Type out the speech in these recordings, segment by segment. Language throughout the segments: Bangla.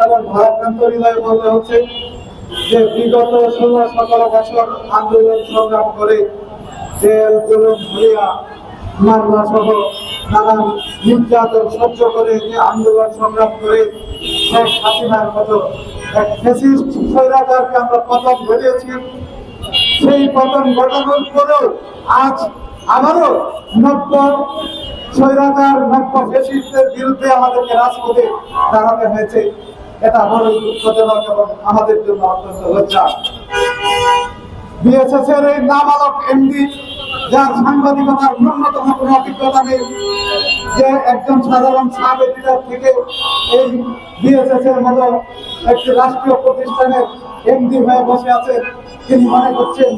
এবং ভারাক্রান্ত হৃদয়ে বলতে হচ্ছে যে বিগত 16-17 বছর আন্দোলন সংগ্রাম করে জেল জুলুম ঝুলিয়া মামলা সহ নানান নির্যাতন সহ্য করে যে আন্দোলন সংগ্রাম করে শেখ হাসিনার মতো এক ফ্যাসিস্ট স্বৈরাচারকে আমরা পতন ঘটিয়েছি। সেই পতন ঘটানোর পরেও আজ আবারও নব্য স্বৈরাচার নব্য ফ্যাসিস্টদের বিরুদ্ধে আমাদেরকে রাজপথে দাঁড়াতে হয়েছে। এটা বড় দুঃখজনক এবং আমাদের জন্য অত্যন্ত লজ্জা। বিএসএস এর এই নাবালক এমডি, যার সাংবাদিকতার ন্যূনতম কোনো অভিজ্ঞতা নেই, যে একজন সাধারণ সাব এডিটর থেকে এই বিএসএস এর মতো একটি রাষ্ট্রীয় প্রতিষ্ঠানের এমডি হয়ে বসে আছেন, তিনি মনে করছেন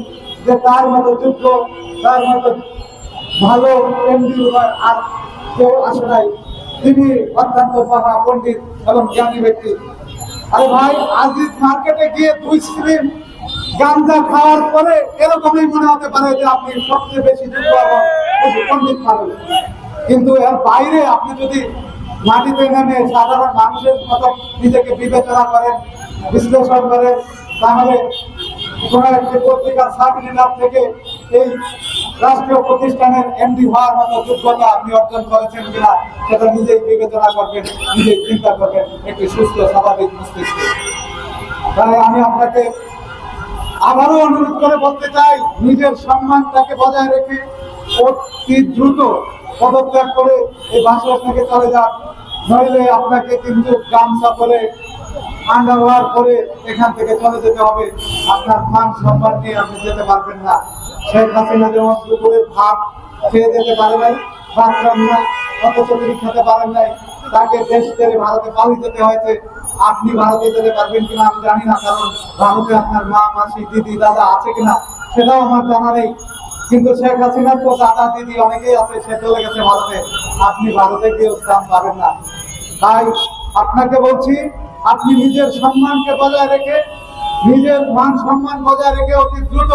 যে তার মতো যোগ্য, তার মতো ভালো এমডি আর কেউ আসে নাই, তিনি অত্যন্ত মহা পণ্ডিত এবং জ্ঞানী ব্যক্তি। আরে ভাই, আজিজ মার্কেটে গিয়ে 2 স্লিম গাঞ্জা খাওয়ার পরে এরকমই মনে হতে পারে যে আপনি সবচেয়ে বেশি যোগ্য এবং বেশি পণ্ডিত মানুষ, কিন্তু এর বাইরে আপনি যদি মাটিতে নেমে সাধারণ মানুষের মতো নিজেকে বিবেচনা করেন, বিশ্লেষণ করেন, তাহলে কোন একটি পত্রিকার সাব এডিটর থেকে এই রাষ্ট্রীয় প্রতিষ্ঠানের এমডি হওয়ার মতো যোগ্যতা আপনি অর্জন করেছেন কিনা সেটা নিজেই বিবেচনা করবেন, নিজেই চিন্তা করবেন একটি সুস্থ স্বাভাবিক মস্তিষ্কে। তাই আমি আপনাকে আবারও অনুরোধ করে বলতে চাই, নিজের সম্মানটাকে বজায় রেখে অতি দ্রুত পদত্যাগ করে এই বাংলাদেশ থেকে চলে যান, নইলে আপনাকে কিন্তু গামছা করে আন্ডারওয়্যার করে এখান থেকে চলে যেতে হবে। আপনার মান সম্মান নিয়ে আপনি যেতে পারবেন না। শেখ হাসিনা যেমন দুপুরে ভাত খেয়ে যেতে পারে নাই, ভাত রান্না অথচ তিনি খেতে পারেন নাই, তাকে দেশ ছেড়ে ভারতে পালিয়ে যেতে হয়েছে। আপনি ভারতে যেতে পারবেন কিনা আমি জানি না, কারণ ভারতে আপনার মা, মাসি, দিদি, দাদা আছে কিনা সেটাও আমার জানা নেই। কিন্তু শেখ হাসিনার তো দাদা, দিদি অনেকেই আছে, সে চলে গেছে ভারতে। আপনি ভারতে গিয়ে স্থান পাবেন না। তাই আপনাকে বলছি, আপনি নিজের সম্মানকে বজায় রেখে, নিজের মান সম্মান বজায় রেখে অতি দ্রুত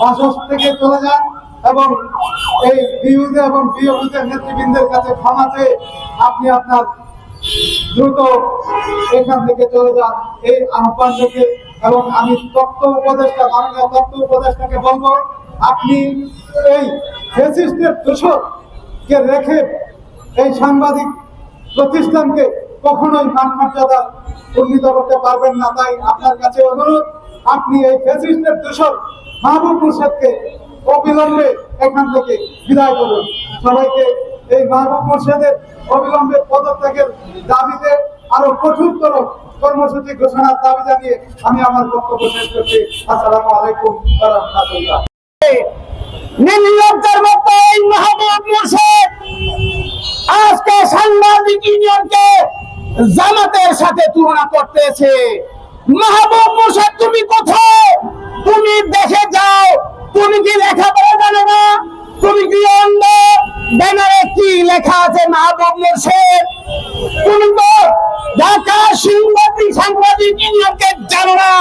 বাসস্থান থেকে চলে যান এবং এই বিরোধী এবং বিরোধীদের নেতৃবৃন্দের কাছে ক্ষমা চেয়ে আপনি আপনার দ্রুত এখান থেকে চলে যান, এই আহ্বান থেকে। এবং আমি মাননীয় তথ্য উপদেষ্টাকে বলবো, আপনি এই ফ্যাসিস্টের দোষরকে রেখে এই সাংবাদিক প্রতিষ্ঠানকে কখনোই মান মর্যাদা উন্নীত করতে পারবেন না। তাই আপনার কাছে অনুরোধ, আপনি এই ফ্যাসিস্টের দোষর মাহবুব মুর্শেদকে অবিলম্বে এখান থেকে বিদায় করুন। সবাইকে এই মাহবুব মুর্শেদের অবিলম্বে পদত্যাগের দাবিতে আরো কঠোরতর কর্মসূচি ঘোষণার দাবি জানিয়ে আমি আমার বক্তব্য শেষ করছি। আসসালামু আলাইকুম ওয়া রাহমাতুল্লাহ। নির্লজ্জের মতো এই মাহবুব মুর্শেদ আজকে সাংবাদিক ইউনিয়নকে জামাতের সাথে তুলনা করতেছে। মাহবুব মুর্শেদ, তুমি কোথায়? তুমি দেখে যাও, তুমি কি লেখাপড়া জানো না? তুমি কি অন্ধ? ব্যানারে কি লেখা আছে মাহবুব মুর্শেদ? তুমি তো ঢাকা সাংবাদিক ইউনিয়নকে জানো না,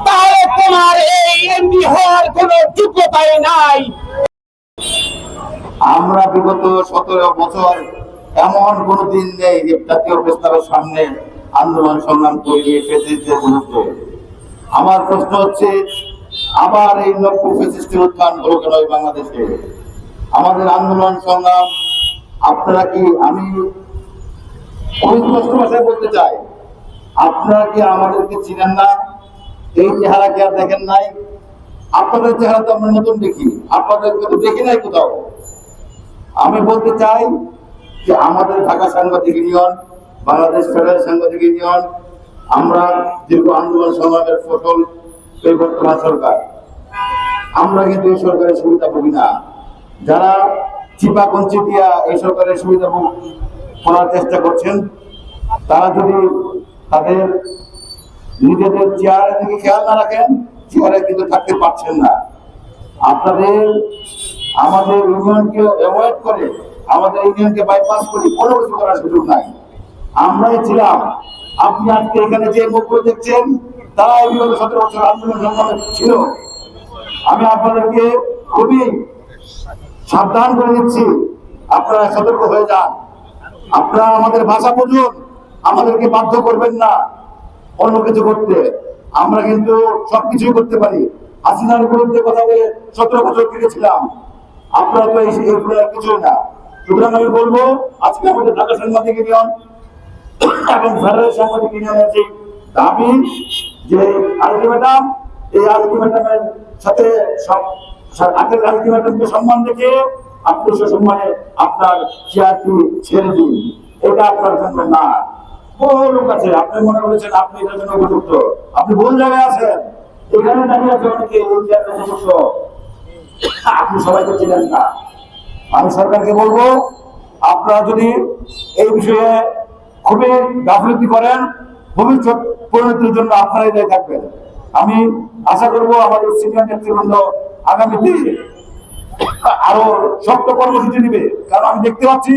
তাহলে তোমার এই এমডি হওয়ার কোনো যোগ্যতাই নাই। আমরা বিগত 17 বছর এমন কোন দিন নেই যে জাতীয় প্রস্তাবের সামনে আন্দোলন সংগ্রাম করে ফ্যাসিস্টদের বিরুদ্ধে। আমার প্রশ্ন হচ্ছে, আবার এই নব্য ফ্যাসিস্টের উত্থান হলো কেন এই বাংলাদেশে? আমাদের আন্দোলন সংগ্রাম আপনারা কি, আমি স্পষ্ট ভাষায় বলতে চাই, আপনারা কি আমাদেরকে চিনেন না? এই চেহারা কি আর দেখেন নাই? আপনাদের চেহারা তো আমরা নতুন দেখি, আপনাদেরকে তো দেখি নাই কোথাও। আমি বলতে চাই যে আমাদের ঢাকা সাংবাদিক ইউনিয়ন, বাংলাদেশ ফেডারেল সাংবাদিক ইউনিয়ন, আমরা দীর্ঘ আন্দোলন সংগ্রামের ফসল এই বর্তমান সরকার। আমরা কিন্তু এই সরকারের সুবিধা ভোগী না। যারা চিপা কঞ্চি দিয়া এই সরকারের সুবিধা ভোগ করার চেষ্টা করছেন, তারা যদি তাদের নিজেদের চেয়ারের দিকে খেয়াল না রাখেন, চেয়ারে কিন্তু থাকতে পারছেন না। আপনাদের আমাদের ইউনিয়নকে অ্যাভয়েড করে, আমাদের ইউনিয়নকে বাইপাস করে কোনো কিছু করার সুযোগ নাই। আমরাই ছিলাম। আপনি আজকে এখানে যে মুখগুলো দেখছেন, তারা এই বিগত 17 বছর আন্দোলন সংগ্রামে ছিল। আমি আপনাদেরকে খুবই সাবধান করে দিচ্ছি, আপনারা সতর্ক হয়ে যান। আপনারা আমাদের ভাষা বুঝুন, আমাদেরকে বাধ্য করবেন না অন্য কিছু করতে। আমরা কিন্তু সবকিছুই করতে পারি। হাসিনার বিরুদ্ধে কথা বলে 17 বছর থেকে ছিলাম, আপনারা তো এইগুলো কিছুই না। সুতরাং আমি বলবো, আজকে আমাদের ঢাকা সাংবাদিক ইউনিয়ন এবং ফেডারেল সাংবাদিক ইউনিয়নের যে দাবি, যে আলটিমেটাম, এই আলটিমেটামের সাথে আগের আলটিমেটামকে সম্মান রেখে আপনি সে সম্মানে আপনার চেয়ারটি ছেড়ে দিন। এটা আপনার জন্য না। বহু লোক আছে, আপনি মনে করেছেন আপনি এটার জন্য উপযুক্ত, আপনি ভুল জায়গায় আছেন। এখানে দাঁড়িয়ে আছে অনেকে এই চেয়ারের উপযুক্ত, আপনি সবাইকে চিনেন না। আমি সরকারকে বলবো, আপনারা যদি এই বিষয়ে খুবই গাফিলতি করেন, ভবিষ্যৎ পরিণতির জন্য আপনারাই দায়ী থাকবেন। আমি আশা করব আমাদের সিনিয়র নেতৃবৃন্দ আগামীতে আরো শক্ত কর্মসূচি নিবে, কারণ আমি দেখতে পাচ্ছি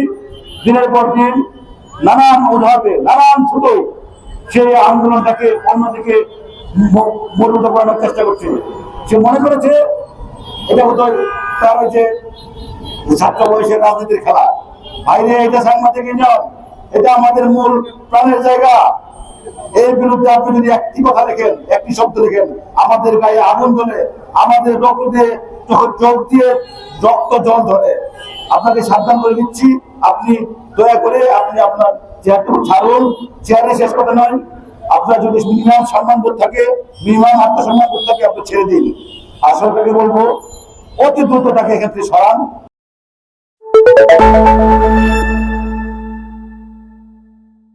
দিনের পর দিন নানান অজুহাতে, নানান ছোট সেই আন্দোলনটাকে অন্যদিকে মনোনীত করানোর চেষ্টা করছে। সে মনে করেছে এটা হতো তার হচ্ছে ছাত্র বয়সের রাজনীতির খেলা। বাইরে এটা সাংবাদিক ইউনিয়ন, এটা আমাদের মূল প্রাণের জায়গা। এর বিরুদ্ধে আপনি যদি একটি কথা লেখেন, একটি শব্দ লেখেন, আমাদের গায়ে আগুন জ্বলে, আমাদের রক্ত দিয়ে চোখ দিয়ে রক্ত জল ধরে। আপনাকে সাবধান করে দিচ্ছি, আপনি দয়া করে আপনি আপনার চেয়ারটুকু ছাড়ুন। চেয়ারে শেষ কথা নয়, আপনার যদি মিনিমাম সম্মানবোধ থাকে, মিনিমাম আত্মসম্মানবোধ থাকে, আপনি ছেড়ে দিন। আর সরকারকে বলবো অতি দ্রুত তাকে এক্ষেত্রে সরান।